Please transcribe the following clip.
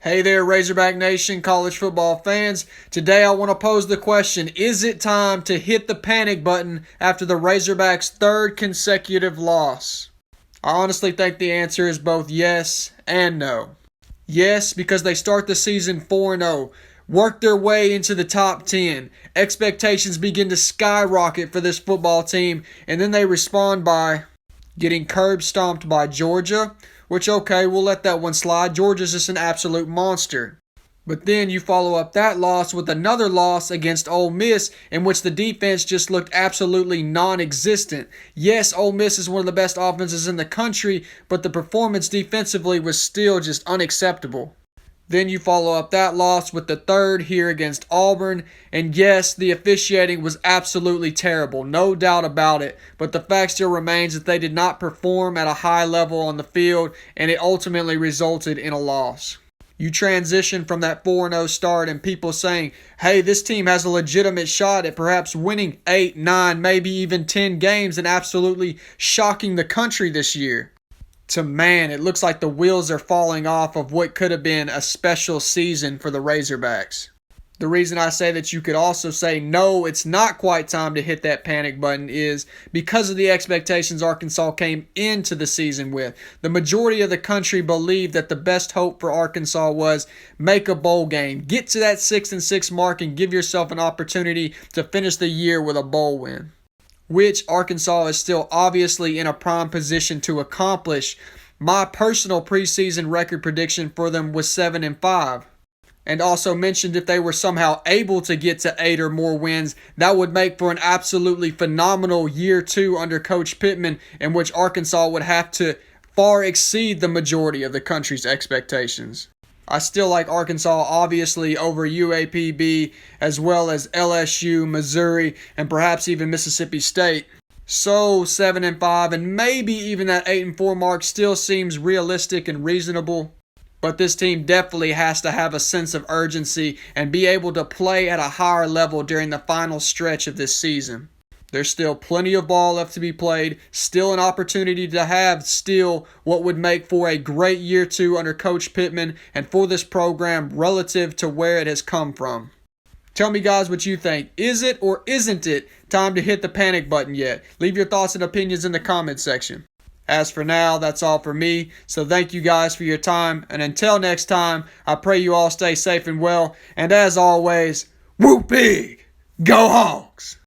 Hey there, Razorback Nation, college football fans. Today I want to pose the question, is it time to hit the panic button after the Razorbacks' third consecutive loss? I honestly think the answer is both yes and no. Yes, because they start the season 4-0, work their way into the top 10. Expectations begin to skyrocket for this football team, and then they respond by getting curb stomped by Georgia, which, okay, we'll let that one slide. Georgia's just an absolute monster. But then you follow up that loss with another loss against Ole Miss, in which the defense just looked absolutely non-existent. Yes, Ole Miss is one of the best offenses in the country, but the performance defensively was still just unacceptable. Then you follow up that loss with the third here against Auburn, and yes, the officiating was absolutely terrible, no doubt about it, but the fact still remains that they did not perform at a high level on the field, and it ultimately resulted in a loss. You transition from that 4-0 start and people saying, hey, this team has a legitimate shot at perhaps winning 8, 9, maybe even 10 games and absolutely shocking the country this year. Man, it looks like the wheels are falling off of what could have been a special season for the Razorbacks. The reason I say that you could also say, no, it's not quite time to hit that panic button is because of the expectations Arkansas came into the season with. The majority of the country believed that the best hope for Arkansas was make a bowl game, get to that 6-6 mark, and give yourself an opportunity to finish the year with a bowl win, which Arkansas is still obviously in a prime position to accomplish. My personal preseason record prediction for them was 7-5. And also mentioned if they were somehow able to get to 8 or more wins, that would make for an absolutely phenomenal year 2 under Coach Pittman, in which Arkansas would have to far exceed the majority of the country's expectations. I still like Arkansas, obviously, over UAPB, as well as LSU, Missouri, and perhaps even Mississippi State. So 7-5, and maybe even that 8-4 mark still seems realistic and reasonable. But this team definitely has to have a sense of urgency and be able to play at a higher level during the final stretch of this season. There's still plenty of ball left to be played, still an opportunity to have still what would make for a great year 2 under Coach Pittman and for this program relative to where it has come from. Tell me, guys, what you think. Is it or isn't it time to hit the panic button yet? Leave your thoughts and opinions in the comment section. As for now, that's all for me, so thank you guys for your time, and until next time, I pray you all stay safe and well, and as always, whoop big, go Hogs!